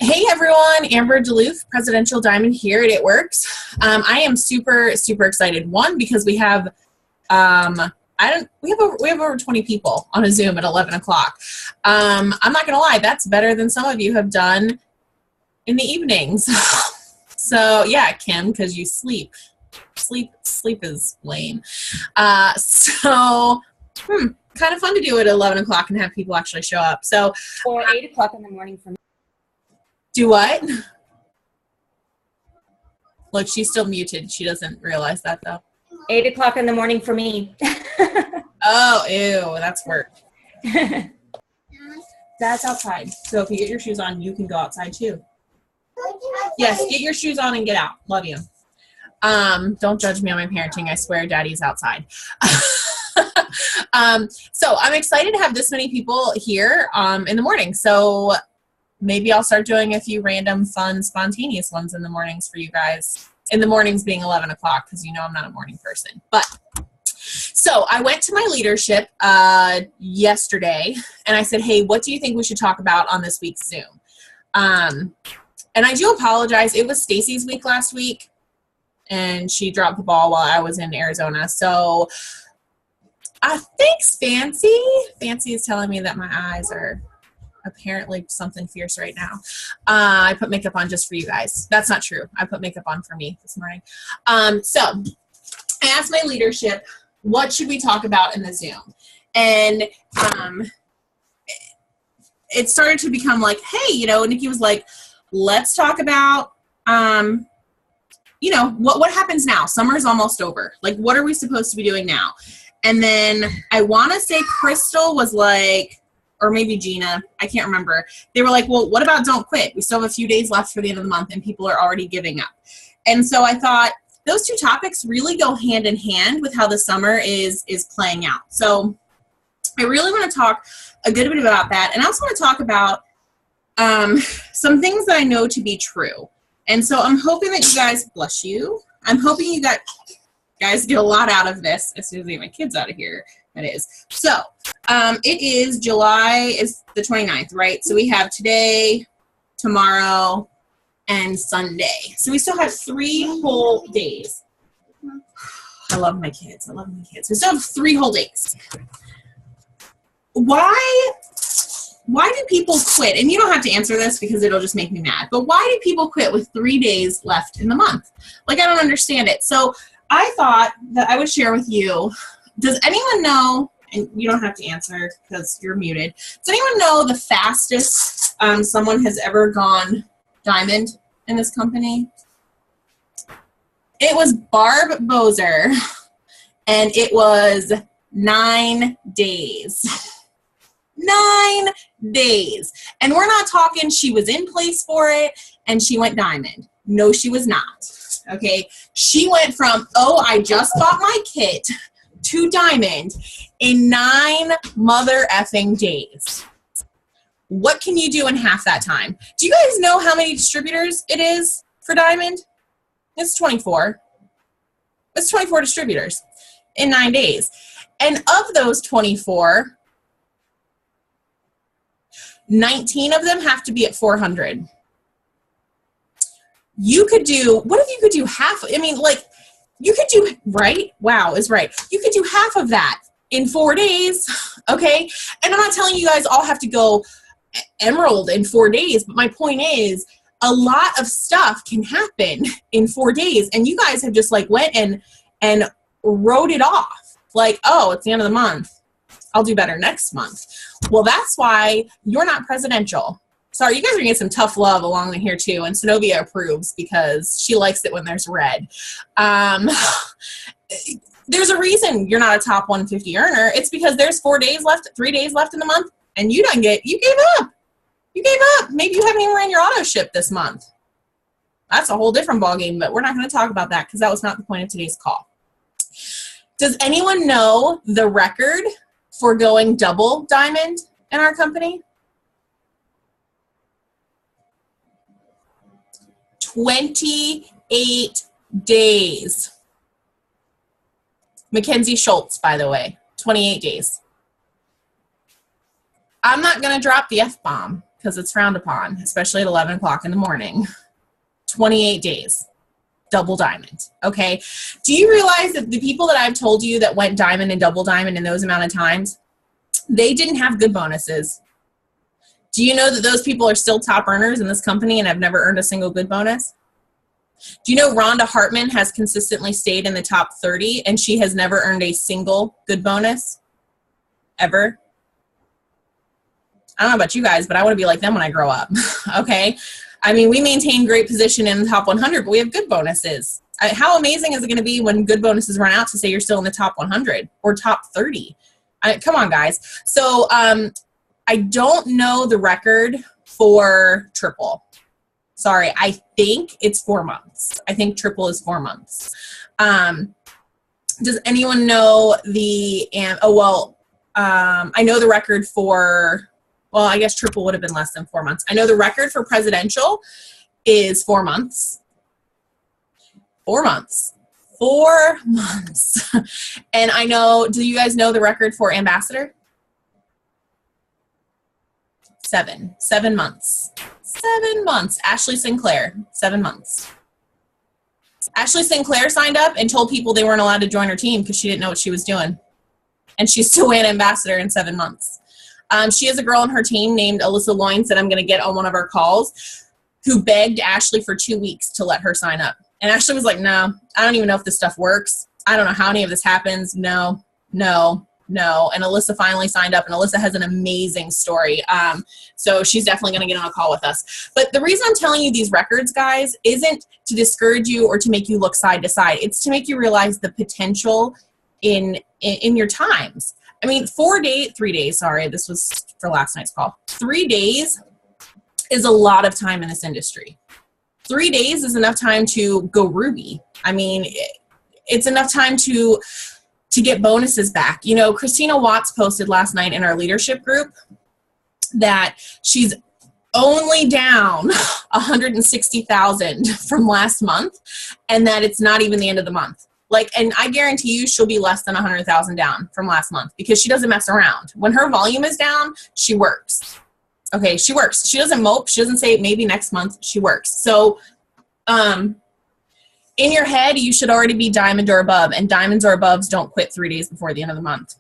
Hey everyone, Amber Duluth, Presidential Diamond here at It Works. I am super excited. One, because we have we have over 20 people on a Zoom at 11 o'clock. I'm not gonna lie, that's better than some of you have done in the evenings. So yeah, Kim, because you sleep. Sleep is lame. Kind of fun to do it at 11 o'clock and have people actually show up. So or 8 o'clock in the morning for me. Do what? Look, she's still muted. She doesn't realize that, though. 8 o'clock in the morning for me. Oh, ew, that's work. That's outside. So if you get your shoes on, you can go outside, too. Yes, get your shoes on and get out. Love you. Don't judge me on my parenting. I swear Daddy's outside. So I'm excited to have this many people here in the morning. So maybe I'll start doing a few random, fun, spontaneous ones in the mornings for you guys. In the mornings being 11 o'clock, because you know I'm not a morning person. But so I went to my leadership yesterday, and I said, hey, what do you think we should talk about on this week's Zoom? And I do apologize. It was Stacy's week last week, and she dropped the ball while I was in Arizona. So I think Fancy is telling me that my eyes are apparently something fierce right now. I put makeup on just for you guys. That's not true. I put makeup on for me this morning. So I asked my leadership, what should we talk about in the Zoom? And it started to become like, hey, Nikki was like, let's talk about, what happens now? Summer's almost over. Like, what are we supposed to be doing now? And then I want to say Crystal was like, or maybe Gina, I can't remember. They were like, well, what about don't quit? We still have a few days left for the end of the month and people are already giving up. And so I thought those two topics really go hand in hand with how the summer is playing out. So I really want to talk a good bit about that. And I also want to talk about some things that I know to be true. And so I'm hoping that you guys, bless you, I'm hoping you guys get a lot out of this as soon as I get my kids out of here. That is. So it is July is the 29th, right? So we have today, tomorrow, and Sunday. So we still have 3 whole days. I love my kids. We still have 3 whole days. Why do people quit? And you don't have to answer this because it'll just make me mad. But why do people quit with 3 days left in the month? Like, I don't understand it. So I thought that I would share with you. Does anyone know, and you don't have to answer because you're muted, does anyone know the fastest someone has ever gone diamond in this company? It was Barb Bozer, and it was 9 days. 9 days. And we're not talking she was in place for it and she went diamond. No, she was not. Okay? She went from, oh, I just bought my kit to diamond in 9 mother effing days. What can you do in half that time? Do you guys know how many distributors it is for diamond? It's 24. It's 24 distributors in 9 days. And of those 24, 19 of them have to be at 400. You could do, what if you could do half? I mean, like, you could do, right? Wow is right. You could do half of that in 4 days, okay? And I'm not telling you guys all have to go emerald in 4 days, but my point is a lot of stuff can happen in 4 days, and you guys have just like went and wrote it off. Like, oh, it's the end of the month. I'll do better next month. Well, that's why you're not presidential. Sorry, you guys are going to get some tough love along here, too. And Synovia approves because she likes it when there's red. There's a reason you're not a top 150 earner. It's because there's 3 days left in the month, and you gave up. You gave up. Maybe you haven't even ran your auto ship this month. That's a whole different ballgame, but we're not going to talk about that because that was not the point of today's call. Does anyone know the record for going double diamond in our company? 28 days. Mackenzie Schultz, by the way, 28 days. I'm not going to drop the F-bomb. because it's frowned upon, especially at 11 o'clock in the morning. 28 days, double diamond, okay? Do you realize that the people that I've told you that went diamond and double diamond in those amount of times, they didn't have good bonuses? Do you know that those people are still top earners in this company and have never earned a single good bonus? Do you know Rhonda Hartman has consistently stayed in the top 30 and she has never earned a single good bonus? Ever? I don't know about you guys, but I want to be like them when I grow up, okay? I mean, we maintain great position in the top 100, but we have good bonuses. How amazing is it going to be when good bonuses run out to say you're still in the top 100 or top 30? Come on, guys. So I don't know the record for triple. Sorry, I think it's 4 months. I think triple is 4 months. Does anyone know the, I know the record for, well, I guess triple would have been less than 4 months. I know the record for presidential is 4 months. 4 months. 4 months. And I know, do you guys know the record for ambassador? 7 months. 7 months. Ashley Sinclair, 7 months. Ashley Sinclair signed up and told people they weren't allowed to join her team because she didn't know what she was doing. And she still ran ambassador in 7 months. She has a girl on her team named Alyssa Loynes that I'm going to get on one of our calls who begged Ashley for 2 weeks to let her sign up. And Ashley was like, no, I don't even know if this stuff works. I don't know how any of this happens. No. And Alyssa finally signed up, and Alyssa has an amazing story. So she's definitely going to get on a call with us. But the reason I'm telling you these records, guys, isn't to discourage you or to make you look side to side. It's to make you realize the potential in your times. I mean, 3 days, sorry, this was for last night's call. 3 days is a lot of time in this industry. 3 days is enough time to go Ruby. I mean, it's enough time to get bonuses back. You know, Christina Watts posted last night in our leadership group that she's only down 160,000 from last month, and that it's not even the end of the month. Like, and I guarantee you she'll be less than 100,000 down from last month because she doesn't mess around. When her volume is down, she works. Okay, she works. She doesn't mope. She doesn't say maybe next month. She works. So, in your head, you should already be diamond or above, and diamonds or aboves don't quit 3 days before the end of the month.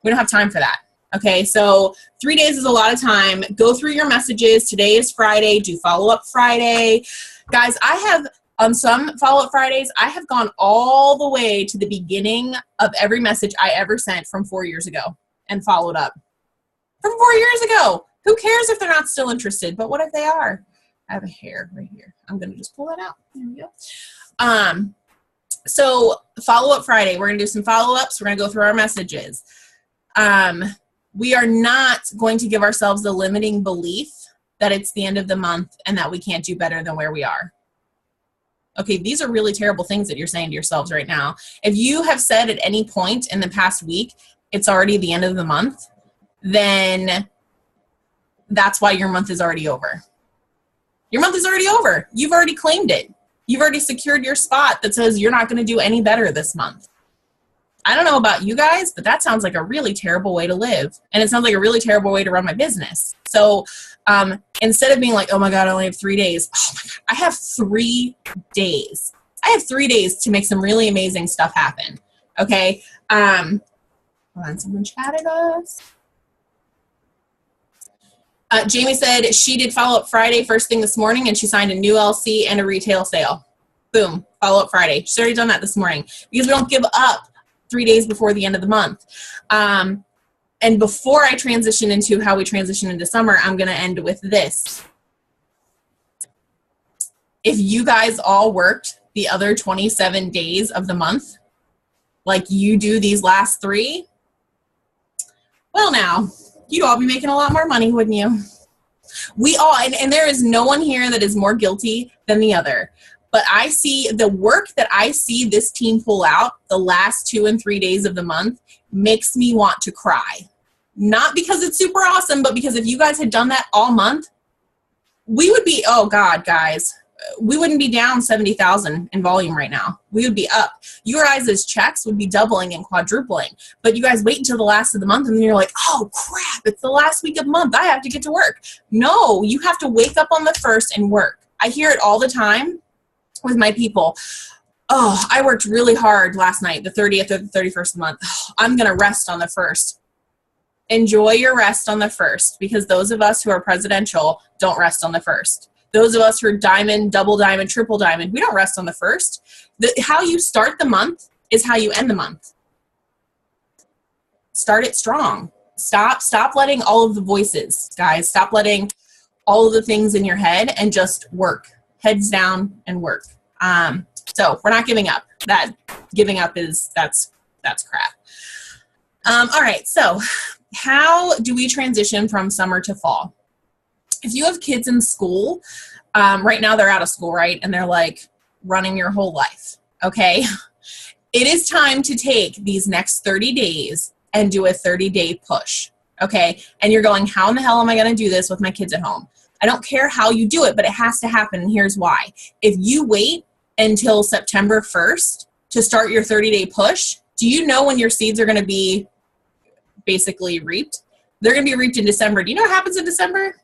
We don't have time for that. Okay, so 3 days is a lot of time. Go through your messages. Today is Friday. Do follow-up Friday. Guys, I have, on some follow-up Fridays, I have gone all the way to the beginning of every message I ever sent from 4 years ago and followed up. From 4 years ago. Who cares if they're not still interested? But what if they are? I have a hair right here. I'm going to just pull that out. There we go. So follow-up Friday, we're going to do some follow-ups. We're going to go through our messages. We are not going to give ourselves the limiting belief that it's the end of the month and that we can't do better than where we are. Okay, these are really terrible things that you're saying to yourselves right now. If you have said at any point in the past week, it's already the end of the month, then that's why your month is already over. Your month is already over. You've already claimed it. You've already secured your spot that says you're not going to do any better this month. I don't know about you guys, but that sounds like a really terrible way to live. And it sounds like a really terrible way to run my business. So instead of being like, oh my God, I only have 3 days. Oh my God, I have 3 days. I have 3 days to make some really amazing stuff happen. Okay. Hold on, someone chatted us. Jamie said she did follow-up Friday first thing this morning, and she signed a new LC and a retail sale. Boom, follow-up Friday. She's already done that this morning because we don't give up 3 days before the end of the month. And before I transition into how we transition into summer, I'm going to end with this. If you guys all worked the other 27 days of the month like you do these last 3, well now, you'd all be making a lot more money, wouldn't you? We all, and there is no one here that is more guilty than the other. But I see the work that I see this team pull out the last 2 and 3 days of the month makes me want to cry. Not because it's super awesome, but because if you guys had done that all month, we would be, oh God, guys, we wouldn't be down 70,000 in volume right now. We would be up. Your guys' checks would be doubling and quadrupling. But you guys wait until the last of the month and then you're like, oh crap, it's the last week of the month. I have to get to work. No, you have to wake up on the 1st and work. I hear it all the time with my people. Oh, I worked really hard last night, the 30th or the 31st of the month. Oh, I'm going to rest on the 1st. Enjoy your rest on the 1st, because those of us who are presidential don't rest on the 1st. Those of us who are diamond, double diamond, triple diamond, we don't rest on the 1st. How you start the month is how you end the month. Start it strong. Stop letting all of the voices, guys. Stop letting all of the things in your head and just work. Heads down and work. So we're not giving up. That giving up that's crap. All right. So how do we transition from summer to fall? If you have kids in school, right now they're out of school, right? And they're like running your whole life, okay? It is time to take these next 30 days and do a 30-day push, okay? And you're going, how in the hell am I going to do this with my kids at home? I don't care how you do it, but it has to happen, and here's why. If you wait until September 1st to start your 30-day push, do you know when your seeds are going to be basically reaped? They're going to be reaped in December. Do you know what happens in December?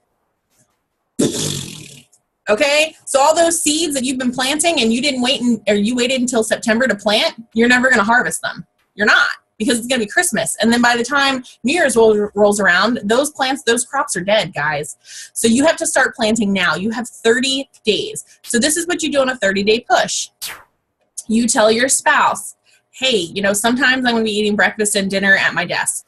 Okay, so all those seeds that you've been planting and you didn't wait or you waited until September to plant, you're never going to harvest them. You're not, because it's going to be Christmas. And then by the time New Year's rolls around, those plants, those crops are dead, guys. So you have to start planting now. You have 30 days. So this is what you do on a 30-day push. You tell your spouse, hey, you know, sometimes I'm going to be eating breakfast and dinner at my desk.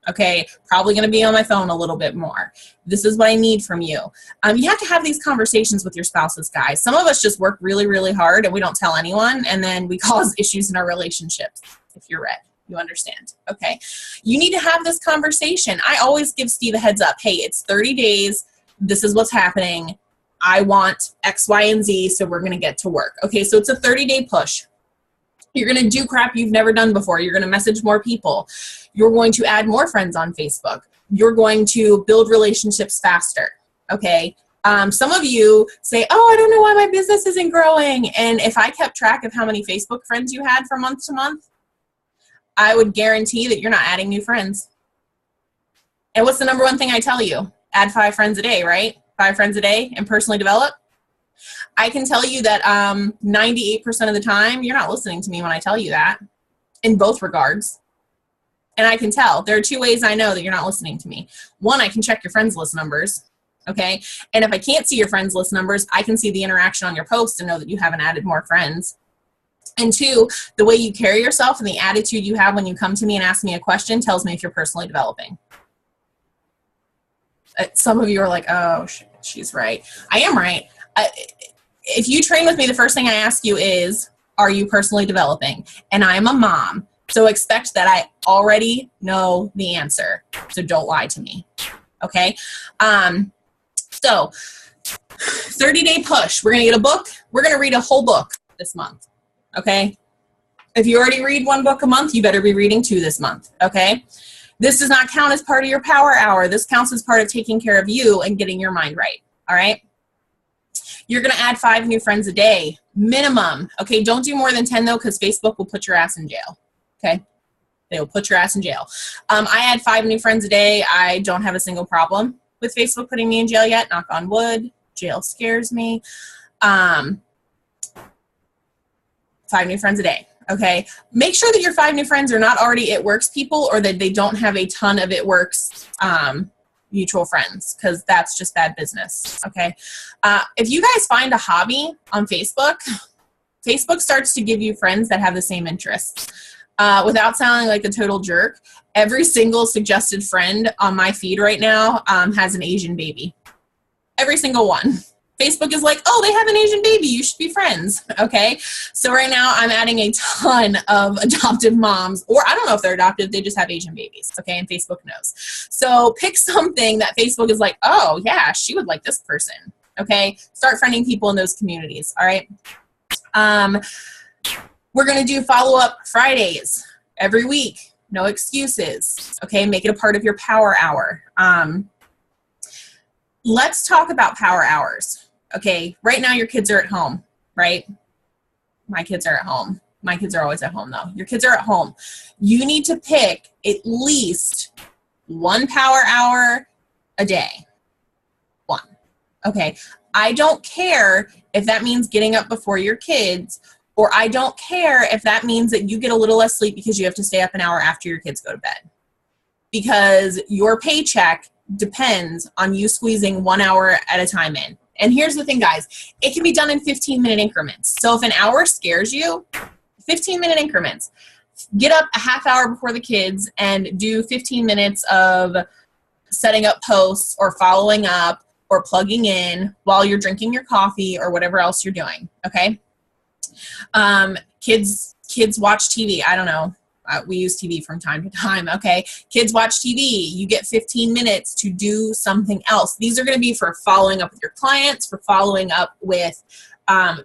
Okay, probably going to be on my phone a little bit more. This is what I need from you. You have to have these conversations with your spouses, guys. Some of us just work really, really hard and we don't tell anyone, and then we cause issues in our relationships. If you're red, you understand. Okay, you need to have this conversation. I always give Steve a heads up. Hey, it's 30 days. This is what's happening. I want X, Y, and Z, so we're going to get to work. Okay, so it's a 30-day push. You're going to do crap you've never done before. You're going to message more people. You're going to add more friends on Facebook. You're going to build relationships faster, okay? Some of you say, oh, I don't know why my business isn't growing. And if I kept track of how many Facebook friends you had from month to month, I would guarantee that you're not adding new friends. And what's the number one thing I tell you? Add 5 friends a day, right? 5 friends a day and personally develop. I can tell you that 98% of the time, you're not listening to me when I tell you that, in both regards. And I can tell. There are 2 ways I know that you're not listening to me. 1, I can check your friends list numbers, okay? And if I can't see your friends list numbers, I can see the interaction on your post and know that you haven't added more friends. And 2, the way you carry yourself and the attitude you have when you come to me and ask me a question tells me if you're personally developing. Some of you are like, oh, she's right. I am right. If you train with me, the first thing I ask you is, are you personally developing? And I'm a mom, so expect that I already know the answer. So don't lie to me, okay? So 30-day push. We're going to get a book. We're going to read a whole book this month, okay? If you already read 1 book a month, you better be reading 2 this month, okay? This does not count as part of your power hour. This counts as part of taking care of you and getting your mind right, all right? You're going to add 5 new friends a day, minimum. Okay, don't do more than 10, though, because Facebook will put your ass in jail. Okay? They will put your ass in jail. I add 5 new friends a day. I don't have a single problem with Facebook putting me in jail yet. Knock on wood. Jail scares me. 5 new friends a day. Okay? Make sure that your 5 new friends are not already It Works people, or that they don't have a ton of It Works mutual friends, because that's just bad business, okay? If you guys find a hobby on Facebook, Facebook starts to give you friends that have the same interests. Without sounding like a total jerk, every single suggested friend on my feed right now has an Asian baby. Every single one. Facebook is like, oh, they have an Asian baby, you should be friends, okay? So right now I'm adding a ton of adoptive moms, or I don't know if they're adoptive, they just have Asian babies, okay? And Facebook knows. So pick something that Facebook is like, oh yeah, she would like this person, okay? Start friending people in those communities, all right? We're gonna do follow-up Fridays every week, no excuses, okay? Make it a part of your power hour. Let's talk about power hours. Okay, right now your kids are at home, right? My kids are at home. My kids are always at home though. Your kids are at home. You need to pick at least 1 power hour a day. 1. Okay. I don't care if that means getting up before your kids, or I don't care if that means that you get a little less sleep because you have to stay up an hour after your kids go to bed. Because your paycheck depends on you squeezing 1 hour at a time in. And here's the thing, guys. It can be done in 15-minute increments. So if an hour scares you, 15-minute increments. Get up a half hour before the kids and do 15 minutes of setting up posts or following up or plugging in while you're drinking your coffee or whatever else you're doing, okay? Kids watch TV. I don't know. We use TV from time to time, okay? Kids watch TV. You get 15 minutes to do something else. These are going to be for following up with your clients, for following up with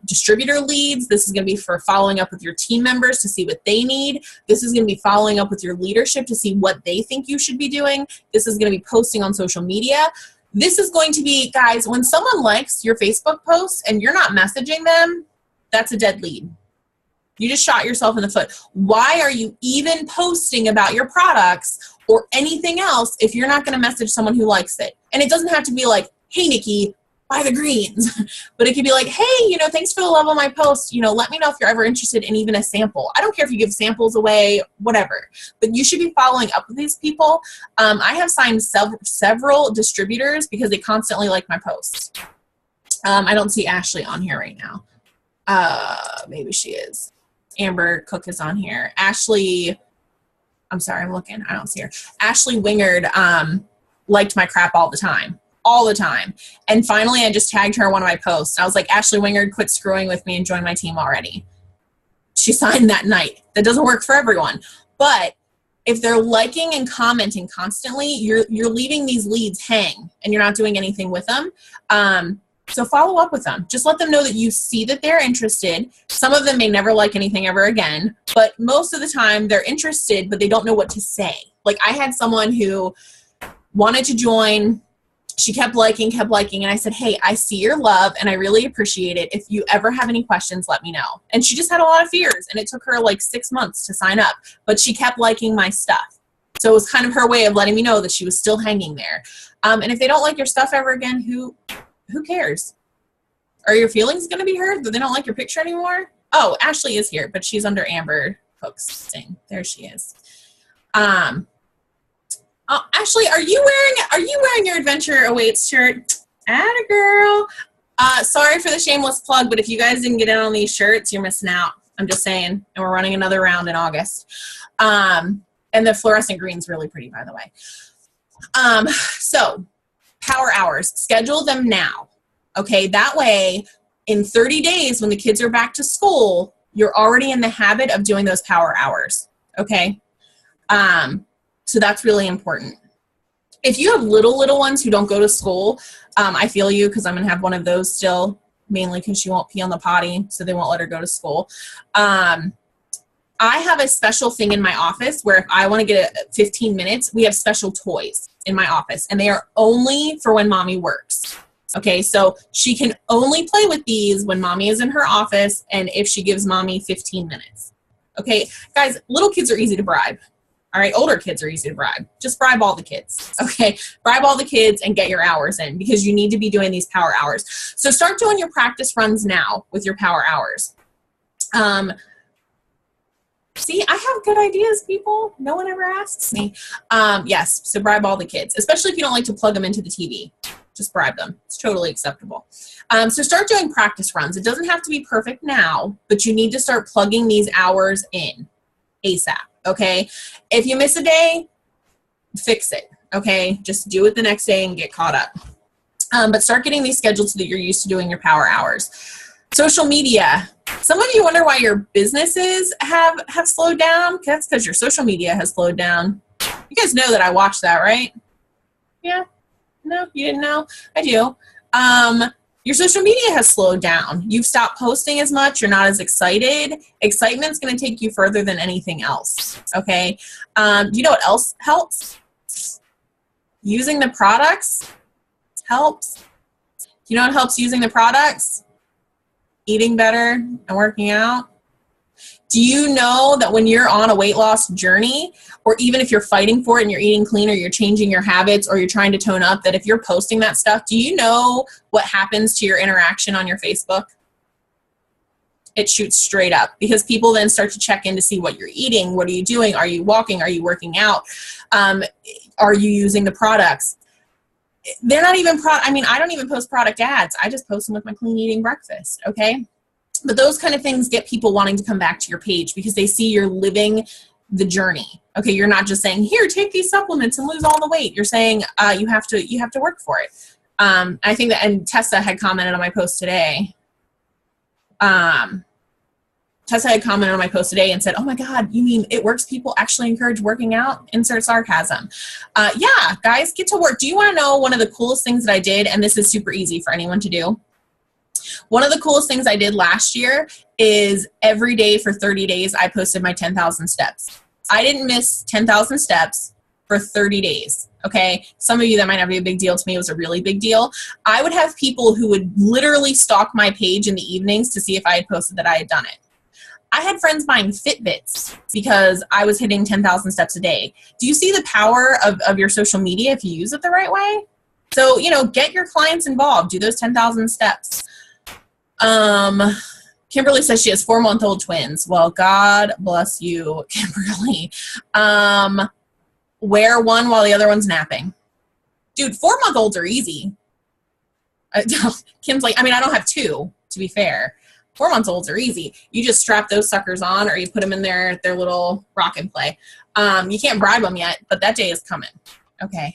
distributor leads. This is going to be for following up with your team members to see what they need. This is going to be following up with your leadership to see what they think you should be doing. This is going to be posting on social media. This is going to be, guys, when someone likes your Facebook posts and you're not messaging them, that's a dead lead. You just shot yourself in the foot. Why are you even posting about your products or anything else if you're not going to message someone who likes it? And it doesn't have to be like, hey, Nikki, buy the greens. But it could be like, hey, thanks for the love of my post. Let me know if you're ever interested in even a sample. I don't care if you give samples away, whatever. But you should be following up with these people. I have signed several distributors because they constantly like my posts. I don't see Ashley on here right now. Maybe she is. Amber Cook is on here. Ashley, I'm sorry, I'm looking. I don't see her. Ashley Wingard liked my crap all the time. And finally, I just tagged her in one of my posts. I was like, Ashley Wingard, quit screwing with me and join my team already. She signed that night. That doesn't work for everyone. But if they're liking and commenting constantly, you're leaving these leads hang and you're not doing anything with them. So follow up with them. Just let them know that you see that they're interested. Some of them may never like anything ever again, but most of the time they're interested, but they don't know what to say. Like I had someone who wanted to join. She kept liking, and I said, hey, I see your love and I really appreciate it. If you ever have any questions, let me know. And she just had a lot of fears and it took her like 6 months to sign up, but she kept liking my stuff. So it was kind of her way of letting me know that she was still hanging there. And if they don't like your stuff ever again, who cares? Are your feelings going to be hurt that they don't like your picture anymore? Oh, Ashley is here, but she's under Amber Cook's thing. There she is. Oh, Ashley, are you wearing your Adventure Awaits shirt? Atta girl. Sorry for the shameless plug, but if you guys didn't get in on these shirts, you're missing out. I'm just saying. And we're running another round in August. And the fluorescent green's really pretty, by the way. So power hours, schedule them now. Okay, that way in 30 days when the kids are back to school, you're already in the habit of doing those power hours. Okay. So that's really important. If you have little ones who don't go to school, I feel you because I'm going to have one of those still, mainly because she won't pee on the potty, so they won't let her go to school. I have a special thing in my office where if I want to get 15 minutes, we have special toys in my office, and they are only for when mommy works. Okay, so she can only play with these when mommy is in her office and if she gives mommy 15 minutes. Okay, guys, little kids are easy to bribe. All right, older kids are easy to bribe. Just bribe all the kids, okay? Bribe all the kids and get your hours in because you need to be doing these power hours. So start doing your practice runs now with your power hours. See, I have good ideas, people. No one ever asks me. Yes, so bribe all the kids, especially if you don't like to plug them into the TV. Just bribe them. It's totally acceptable. So start doing practice runs. It doesn't have to be perfect now, but you need to start plugging these hours in ASAP. Okay, if you miss a day, fix it. Okay, just do it the next day and get caught up. But start getting these scheduled so that you're used to doing your power hours. Social media. Some of you wonder why your businesses have slowed down. That's because your social media has slowed down. You guys know that I watch that, right? Yeah? No, you didn't know? I do. Your social media has slowed down. You've stopped posting as much. You're not as excited. Excitement's going to take you further than anything else, okay? Do you know what else helps? Using the products helps. you know what helps using the products? Eating better and working out. Do you know that when you're on a weight loss journey, or even if you're fighting for it and you're eating clean, or you're changing your habits, or you're trying to tone up, that if you're posting that stuff, do you know what happens to your interaction on your Facebook? It shoots straight up, because people then start to check in to see what you're eating. What are you doing? Are you walking? Are you working out? Are you using the products? They're not even I don't even post product ads. I just post them with my clean eating breakfast. Okay. But those kind of things get people wanting to come back to your page, because they see you're living the journey. Okay. You're not just saying, here, take these supplements and lose all the weight. You're saying, you have to work for it. I think that, and Tessa had commented on my post today. Tessa had commented on my post today and said, oh my God, you mean it works? People actually encourage working out? Insert sarcasm. Yeah, guys, get to work. Do you want to know one of the coolest things that I did? And this is super easy for anyone to do. One of the coolest things I did last year is every day for 30 days, I posted my 10,000 steps. I didn't miss 10,000 steps for 30 days. Okay. Some of you, that might not be a big deal. To me, it was a really big deal. I would have people who would literally stalk my page in the evenings to see if I had posted that I had done it. I had friends buying Fitbits because I was hitting 10,000 steps a day. Do you see the power of your social media if you use it the right way? So, get your clients involved. Do those 10,000 steps. Kimberly says she has 4-month-old twins. Well, God bless you, Kimberly. Wear one while the other one's napping. Dude, 4-month-olds are easy. Kim's like, I don't have two, to be fair. 4-month-olds are easy. You just strap those suckers on, or you put them in their little rock and play. You can't bribe them yet, but that day is coming. Okay.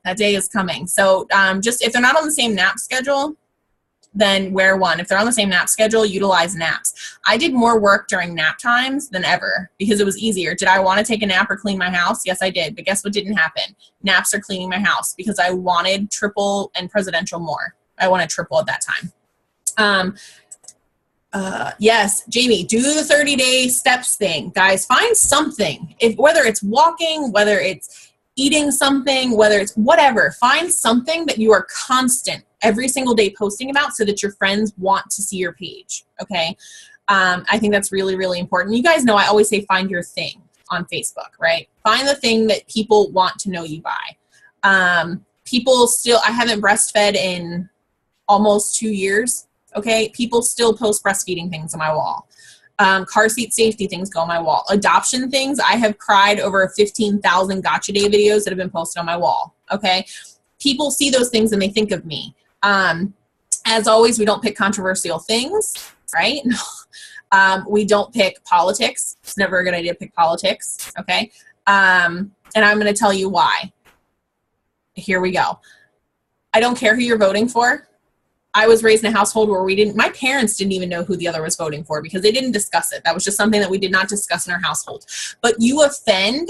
That day is coming. So just if they're not on the same nap schedule, then wear one. If they're on the same nap schedule, utilize naps. I did more work during nap times than ever because it was easier. Did I want to take a nap or clean my house? Yes, I did. But guess what didn't happen? Naps or cleaning my house, because I wanted triple and presidential more. I wanted triple at that time. Yes, Jamie, do the 30-day steps thing. Guys, find something. Whether it's walking, whether it's eating something, whether it's whatever, find something that you are constant every single day posting about so that your friends want to see your page. Okay. I think that's really, really important. You guys know I always say find your thing on Facebook, right? Find the thing that people want to know you by. People still, I haven't breastfed in almost 2 years. Okay. People still post breastfeeding things on my wall. Car seat safety things go on my wall. Adoption things, I have cried over 15,000 gotcha day videos that have been posted on my wall. Okay. People see those things and they think of me. As always, we don't pick controversial things, right? We don't pick politics. It's never a good idea to pick politics. Okay. And I'm going to tell you why. Here we go. I don't care who you're voting for. I was raised in a household where my parents didn't even know who the other was voting for because they didn't discuss it. That was just something that we did not discuss in our household. But you offend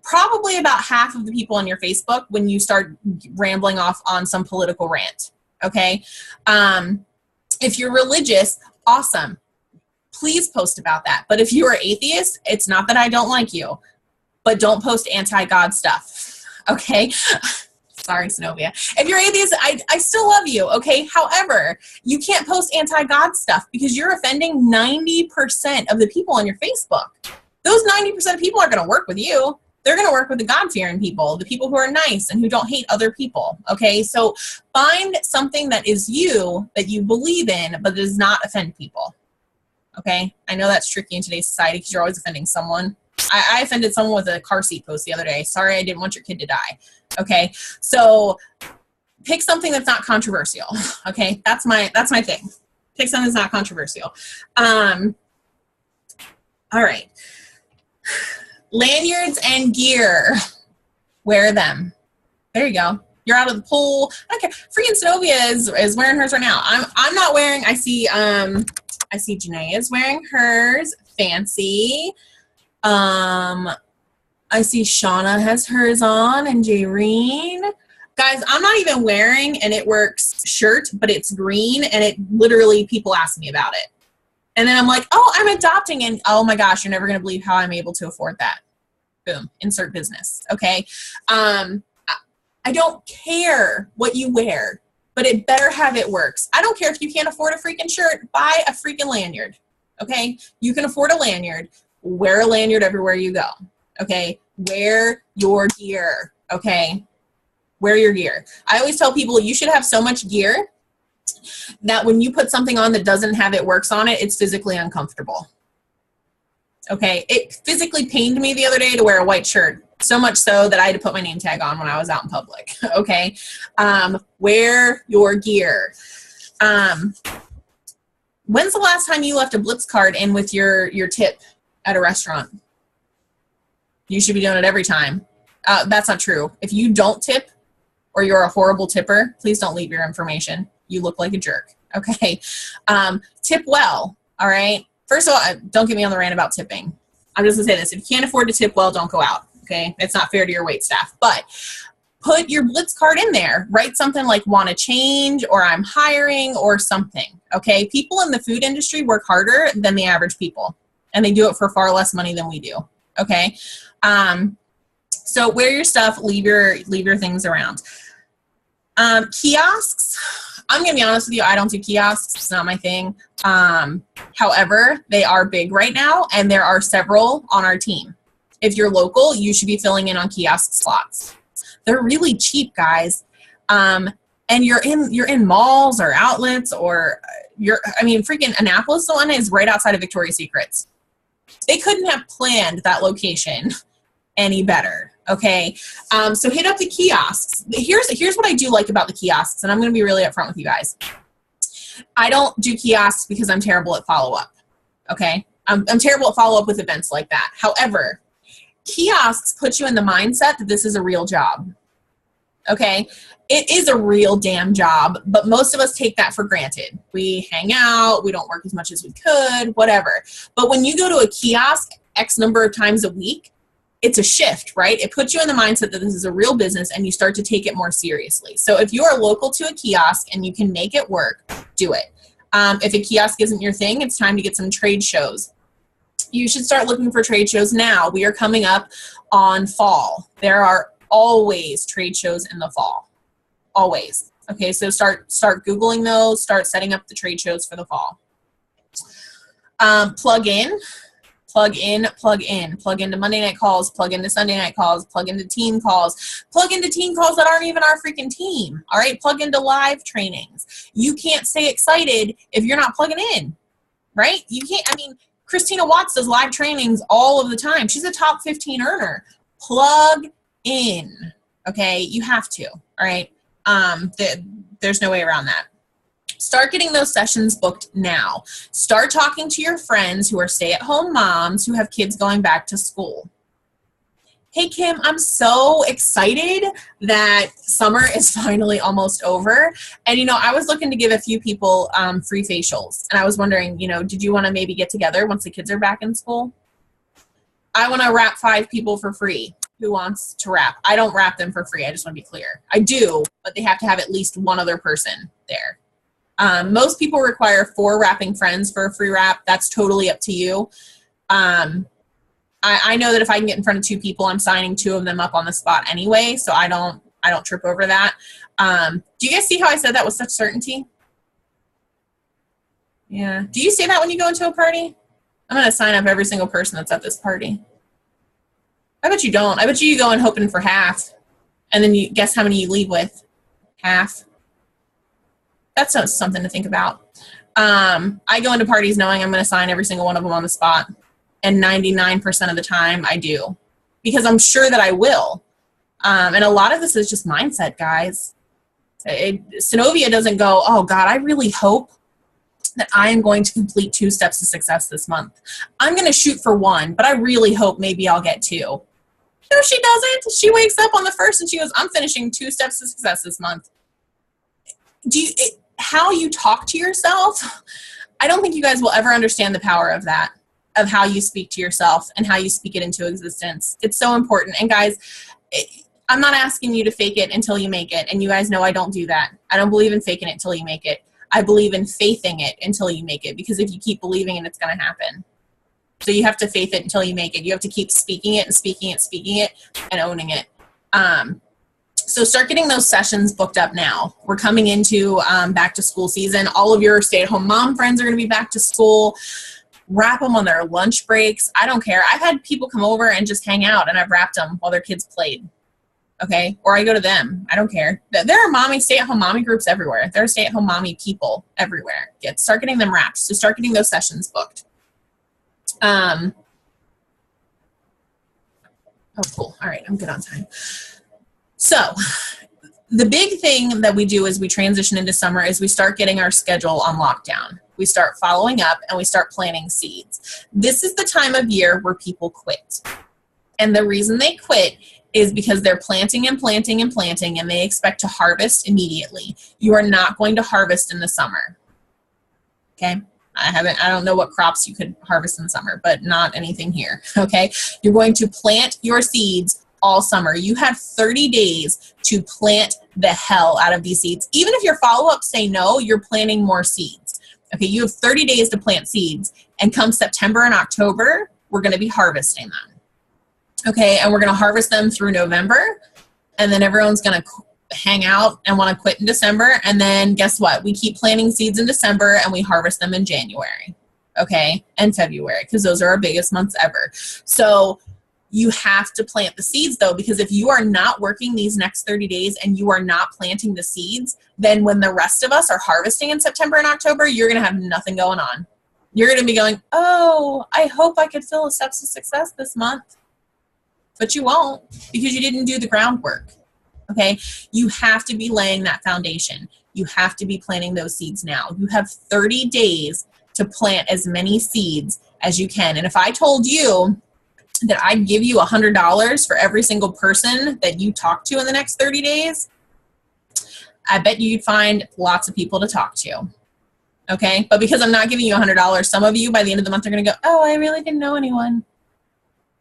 probably about half of the people on your Facebook when you start rambling off on some political rant. Okay. If you're religious, awesome. Please post about that. But if you are atheist, it's not that I don't like you, but don't post anti-God stuff. Okay. Sorry, Zenobia. If you're atheist, I still love you, okay? However, you can't post anti-God stuff because you're offending 90% of the people on your Facebook. Those 90% of people aren't going to work with you. They're going to work with the God-fearing people, the people who are nice and who don't hate other people, okay? So find something that is you, that you believe in, but does not offend people, okay? I know that's tricky in today's society because you're always offending someone. I offended someone with a car seat post the other day. Sorry, I didn't want your kid to die. Okay, so pick something that's not controversial. Okay, that's my thing. Pick something that's not controversial. All right, lanyards and gear. Wear them. There you go. You're out of the pool. I don't care. Freaking Zenobia is wearing hers right now. I'm not wearing. I see Janae is wearing hers. Fancy. I see Shauna has hers on and Jayreen. Guys, I'm not even wearing an It Works shirt, but it's green and it literally people ask me about it. And then I'm like, oh, I'm adopting, and oh my gosh, you're never going to believe how I'm able to afford that. Boom, insert business. Okay. I don't care what you wear. but it better have it works. I don't care if you can't afford a freaking shirt, buy a freaking lanyard. Okay? You can afford a lanyard. Wear a lanyard everywhere you go. Okay? Wear your gear. Okay? Wear your gear. I always tell people you should have so much gear that when you put something on that doesn't have it works on it, it's physically uncomfortable. Okay? It physically pained me the other day to wear a white shirt. So much so that I had to put my name tag on when I was out in public. Okay? Wear your gear. When's the last time you left a Blitz card in with your tip at a restaurant? You should be doing it every time. That's not true. If you don't tip or you're a horrible tipper, please don't leave your information. You look like a jerk. Okay? Tip well. All right? First of all, don't get me on the rant about tipping. I'm just going to say this. If you can't afford to tip well, don't go out. Okay? It's not fair to your wait staff. But put your Blitz card in there. Write something like want to change or I'm hiring or something. Okay? People in the food industry work harder than the average people. And they do it for far less money than we do. Okay? So wear your stuff. Leave your things around. Kiosks. I'm going to be honest with you. I don't do kiosks. It's not my thing. However, they are big right now, and there are several on our team. If you're local, you should be filling in on kiosk slots. They're really cheap, guys. And you're in malls or outlets or freaking Annapolis, the one is right outside of Victoria's Secrets. They couldn't have planned that location any better. Okay. So hit up the kiosks. Here's what I do like about the kiosks, and I'm going to be really upfront with you guys. I don't do kiosks because I'm terrible at follow-up. Okay. I'm terrible at follow-up with events like that. However, kiosks put you in the mindset that this is a real job. Okay. It is a real damn job, but most of us take that for granted. We hang out, we don't work as much as we could, whatever. But when you go to a kiosk X number of times a week, it's a shift, right? It puts you in the mindset that this is a real business and you start to take it more seriously. So if you are local to a kiosk and you can make it work, do it. If a kiosk isn't your thing, it's time to get some trade shows. You should start looking for trade shows now. We are coming up on fall. There are always trade shows in the fall. Always. Okay, so start Googling those, start setting up the trade shows for the fall. Plug into Monday night calls, plug into Sunday night calls, plug into team calls that aren't even our freaking team. All right, plug into live trainings. You can't stay excited if you're not plugging in, right? You can't. Christina Watts does live trainings all of the time. She's a top 15 earner. Plug in. Okay, you have to. All right, there's no way around that. Start getting those sessions booked now. Start talking to your friends who are stay-at-home moms who have kids going back to school. Hey, Kim, I'm so excited that summer is finally almost over. And, I was looking to give a few people free facials. And I was wondering, did you want to maybe get together once the kids are back in school? I want to wrap 5 people for free. Who wants to wrap? I don't wrap them for free. I just want to be clear. I do, but they have to have at least one other person there. Most people require 4 wrapping friends for a free wrap. That's totally up to you. I know that if I can get in front of 2 people, I'm signing 2 of them up on the spot anyway, so I don't trip over that. Do you guys see how I said that with such certainty? Yeah. Do you say that when you go into a party? I'm going to sign up every single person that's at this party. I bet you don't. I bet you go in hoping for half, and then you guess how many you leave with? Half. That's something to think about. I go into parties knowing I'm going to sign every single one of them on the spot. And 99% of the time I do. Because I'm sure that I will. And a lot of this is just mindset, guys. Synovia doesn't go, oh, God, I really hope that I am going to complete 2 steps to success this month. I'm going to shoot for 1, but I really hope maybe I'll get 2. No, she doesn't. She wakes up on the 1st and she goes, I'm finishing 2 steps to success this month. How you talk to yourself, I don't think you guys will ever understand the power of that, of how you speak to yourself and how you speak it into existence. It's so important. And guys, I'm not asking you to fake it until you make it. And you guys know I don't do that. I don't believe in faking it until you make it. I believe in faithing it until you make it, because if you keep believing it, it's going to happen. So you have to faith it until you make it. You have to keep speaking it and speaking it and owning it. So start getting those sessions booked up now. We're coming into back to school season. All of your stay-at-home mom friends are going to be back to school. Wrap them on their lunch breaks. I don't care. I've had people come over and just hang out, and I've wrapped them while their kids played. Okay? Or I go to them. I don't care. There are stay-at-home mommy groups everywhere. There are stay-at-home mommy people everywhere. Start getting them wrapped. So start getting those sessions booked. Oh, cool. All right. I'm good on time. So the big thing that we do as we transition into summer is we start getting our schedule on lockdown. We start following up and we start planting seeds. This is the time of year where people quit. And the reason they quit is because they're planting and planting and planting, and they expect to harvest immediately. You are not going to harvest in the summer. Okay? I don't know what crops you could harvest in summer, but not anything here. Okay? You're going to plant your seeds all summer. You have 30 days to plant the hell out of these seeds. Even if your follow-ups say no, you're planting more seeds. Okay, you have 30 days to plant seeds, and come September and October, we're going to be harvesting them. Okay, and we're going to harvest them through November, and then everyone's going to hang out and want to quit in December, and then guess what? We keep planting seeds in December, and we harvest them in January, okay, and February, because those are our biggest months ever. So you have to plant the seeds, though, because if you are not working these next 30 days and you are not planting the seeds, then when the rest of us are harvesting in September and October, you're going to have nothing going on. You're going to be going, oh, I hope I could fill a steps to success this month. But you won't, because you didn't do the groundwork. Okay? You have to be laying that foundation. You have to be planting those seeds now. You have 30 days to plant as many seeds as you can. And if I told you that I'd give you $100 for every single person that you talk to in the next 30 days, I bet you'd find lots of people to talk to. Okay? But because I'm not giving you $100, some of you by the end of the month are going to go, oh, I really didn't know anyone.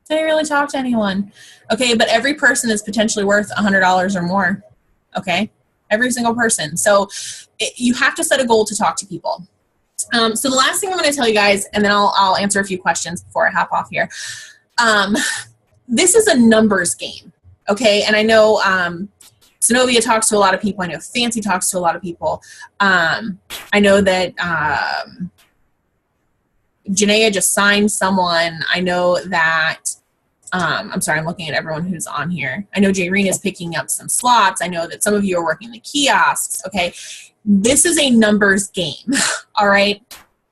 I didn't really talk to anyone. Okay, but every person is potentially worth $100 or more. Okay? Every single person. So you have to set a goal to talk to people. So the last thing I'm going to tell you guys, and then I'll answer a few questions before I hop off here. This is a numbers game, okay? And I know Synovia talks to a lot of people. I know Fancy talks to a lot of people. I know that Janaea just signed someone. I know that, I'm sorry, I'm looking at everyone who's on here. I know J.R.I.T is picking up some slots. I know that some of you are working the kiosks, okay? This is a numbers game, all right?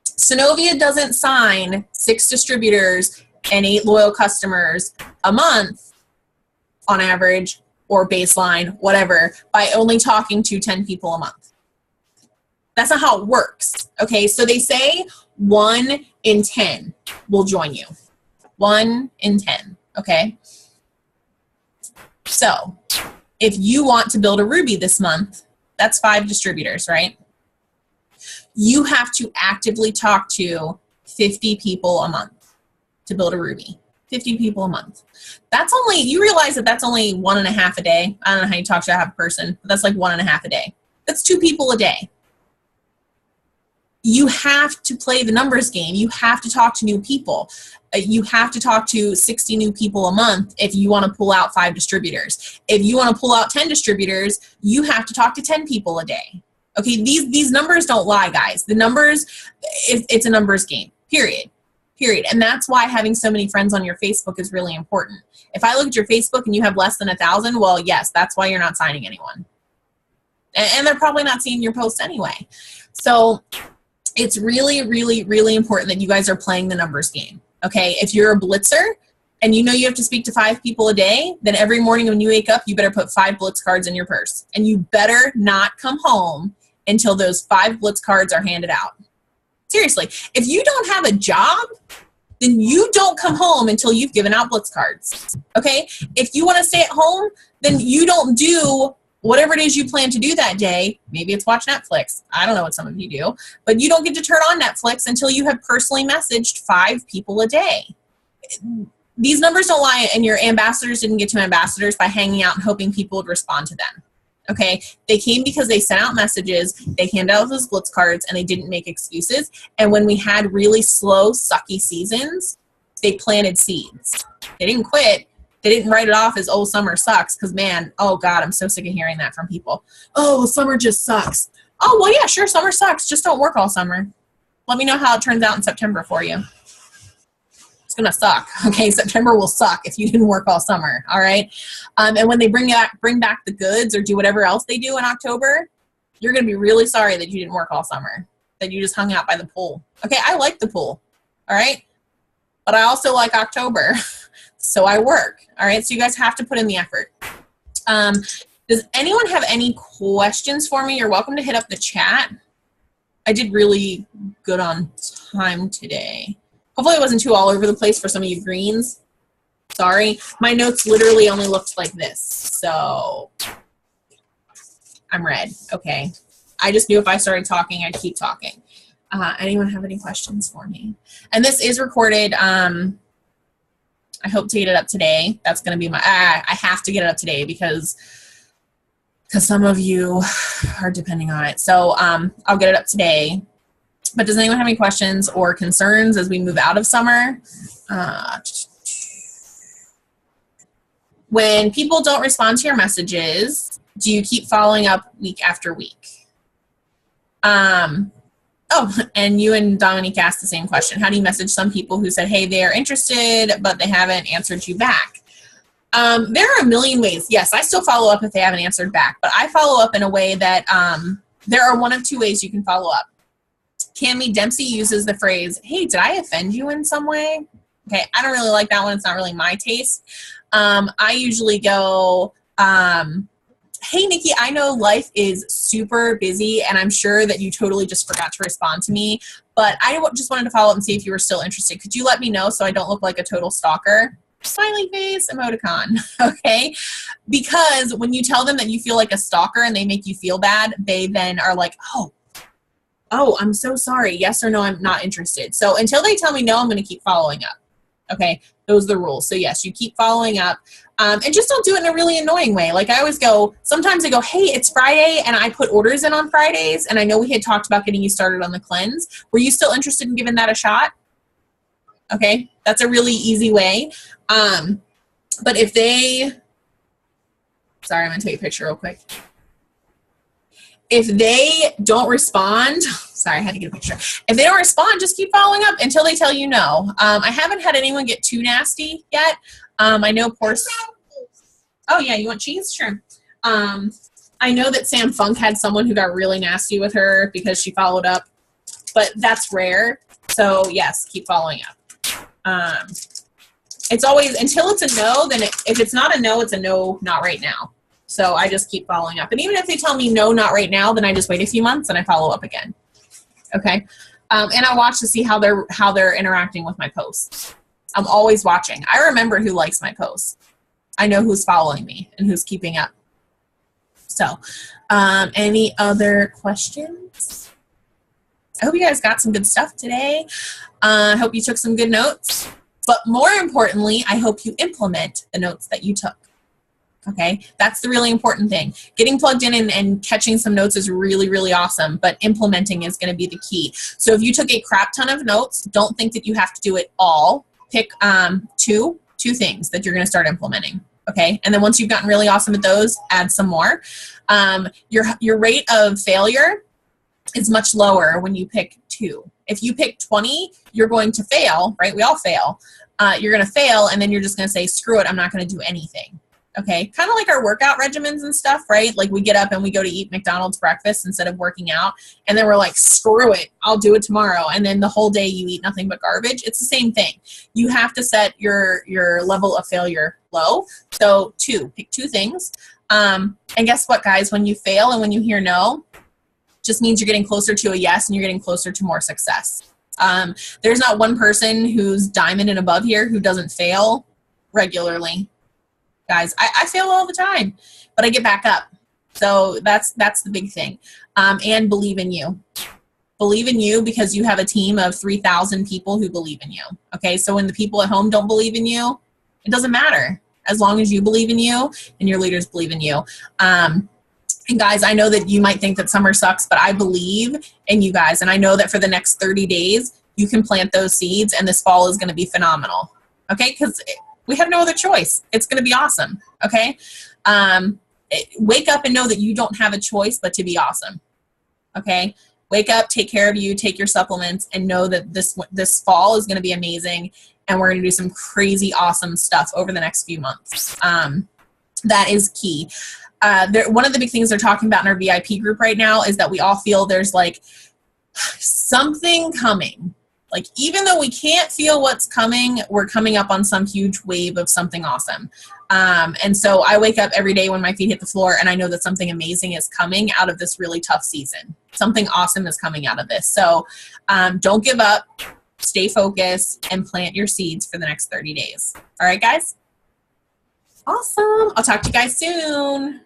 Synovia doesn't sign 6 distributors and 8 loyal customers a month on average, or baseline, whatever, by only talking to 10 people a month. That's not how it works, okay? So they say 1 in 10 will join you. 1 in 10, okay? So if you want to build a Ruby this month, that's 5 distributors, right? You have to actively talk to 50 people a month to build a Ruby. 50 people a month. That's only, you realize that that's only 1.5 a day. I don't know how you talk to a half person, but that's like 1.5 a day. That's 2 people a day. You have to play the numbers game. You have to talk to new people. You have to talk to 60 new people a month if you want to pull out 5 distributors. If you want to pull out 10 distributors, you have to talk to 10 people a day. Okay, these numbers don't lie, guys. The numbers, it's a numbers game, period. And that's why having so many friends on your Facebook is really important. If I look at your Facebook and you have less than 1,000, well, yes, that's why you're not signing anyone. And they're probably not seeing your posts anyway. So it's really, really, really important that you guys are playing the numbers game. Okay, if you're a blitzer and you know you have to speak to 5 people a day, then every morning when you wake up, you better put 5 blitz cards in your purse. And you better not come home until those 5 blitz cards are handed out. Seriously, if you don't have a job, then you don't come home until you've given out blitz cards, okay? If you want to stay at home, then you don't do whatever it is you plan to do that day. Maybe it's watch Netflix. I don't know what some of you do, but you don't get to turn on Netflix until you have personally messaged 5 people a day. These numbers don't lie, and your ambassadors didn't get to ambassadors by hanging out and hoping people would respond to them. Okay, they came because they sent out messages, they handed out those blitz cards, and they didn't make excuses. And when we had really slow, sucky seasons, they planted seeds. They didn't quit. They didn't write it off as, oh, summer sucks, because, man, oh, God, I'm so sick of hearing that from people. Oh, summer just sucks. Oh, well, yeah, sure, summer sucks. Just don't work all summer. Let me know how it turns out in September for you. It's going to suck, okay? September will suck if you didn't work all summer, all right? And when they bring back the goods or do whatever else they do in October, you're going to be really sorry that you didn't work all summer, that you just hung out by the pool. Okay, I like the pool, all right? But I also like October, so I work, all right? So you guys have to put in the effort. Does anyone have any questions for me? You're welcome to hit up the chat. I did really good on time today. Hopefully it wasn't too all over the place for some of you greens. Sorry. My notes literally only looked like this. So I'm red. Okay. I just knew if I started talking, I'd keep talking. Anyone have any questions for me? And this is recorded. I hope to get it up today. That's going to be my, I have to get it up today because some of you are depending on it. So I'll get it up today. But does anyone have any questions or concerns as we move out of summer? When people don't respond to your messages, do you keep following up week after week? Oh, and you and Dominique asked the same question. How do you message some people who said, hey, they are interested, but they haven't answered you back? There are a million ways. Yes, I still follow up if they haven't answered back, but I follow up in a way that there are one of two ways you can follow up. Cammie Dempsey uses the phrase, hey, did I offend you in some way? Okay, I don't really like that one. It's not really my taste. I usually go, hey, Nikki, I know life is super busy, and I'm sure that you totally just forgot to respond to me, but I just wanted to follow up and see if you were still interested. Could you let me know so I don't look like a total stalker? Smiley face, emoticon, okay? Because when you tell them that you feel like a stalker and they make you feel bad, they then are like, oh, I'm so sorry. Yes or no, I'm not interested. So until they tell me no, I'm going to keep following up. Okay, those are the rules. So yes, you keep following up. And just don't do it in a really annoying way. Like I always go, sometimes I go, hey, it's Friday, and I put orders in on Fridays, and I know we had talked about getting you started on the cleanse. Were you still interested in giving that a shot? Okay, that's a really easy way. But if they, sorry, I'm going to take a picture real quick. If they don't respond, sorry, I had to get a picture. If they don't respond, just keep following up until they tell you no. I haven't had anyone get too nasty yet. I know oh yeah, you want cheese? Sure. I know that Sam Funk had someone who got really nasty with her because she followed up, but that's rare. So yes, keep following up. It's always, until it's a no, then if it's not a no, it's a no, not right now. So I just keep following up. And even if they tell me no, not right now, then I just wait a few months and I follow up again. Okay. And I watch to see how they're interacting with my posts. I'm always watching. I remember who likes my posts. I know who's following me and who's keeping up. So, any other questions? I hope you guys got some good stuff today. I hope you took some good notes. But more importantly, I hope you implement the notes that you took. Okay, that's the really important thing. Getting plugged in and catching some notes is really, really awesome, but implementing is going to be the key. So if you took a crap ton of notes, don't think that you have to do it all. Pick two things that you're going to start implementing. Okay, and then once you've gotten really awesome at those, add some more. Your rate of failure is much lower when you pick 2. If you pick 20, you're going to fail, right? We all fail. You're going to fail, and then you're just going to say, screw it, I'm not going to do anything. Okay, kind of like our workout regimens and stuff, right? Like we get up and we go to eat McDonald's breakfast instead of working out, and then we're like, screw it, I'll do it tomorrow. And then the whole day you eat nothing but garbage. It's the same thing. You have to set your level of failure low. So pick 2 things. And guess what, guys? When you fail and when you hear no, just means you're getting closer to a yes and you're getting closer to more success. There's not one person who's diamond and above here who doesn't fail regularly. Guys, I fail all the time, but I get back up. So that's the big thing. And believe in you. Believe in you because you have a team of 3,000 people who believe in you. Okay, so when the people at home don't believe in you, it doesn't matter. As long as you believe in you and your leaders believe in you. And guys, I know that you might think that summer sucks, but I believe in you guys. And I know that for the next 30 days, you can plant those seeds and this fall is going to be phenomenal. Okay, because We have no other choice. It's going to be awesome. Okay. Wake up and know that you don't have a choice but to be awesome. Okay. Wake up, take care of you, take your supplements, and know that this fall is going to be amazing. And we're going to do some crazy awesome stuff over the next few months. That is key. One of the big things they're talking about in our VIP group right now is that we all feel there's like something coming. Like, even though we can't feel what's coming, we're coming up on some huge wave of something awesome. And so I wake up every day when my feet hit the floor and I know that something amazing is coming out of this really tough season. Something awesome is coming out of this. So don't give up, stay focused, and plant your seeds for the next 30 days. All right, guys? Awesome. I'll talk to you guys soon.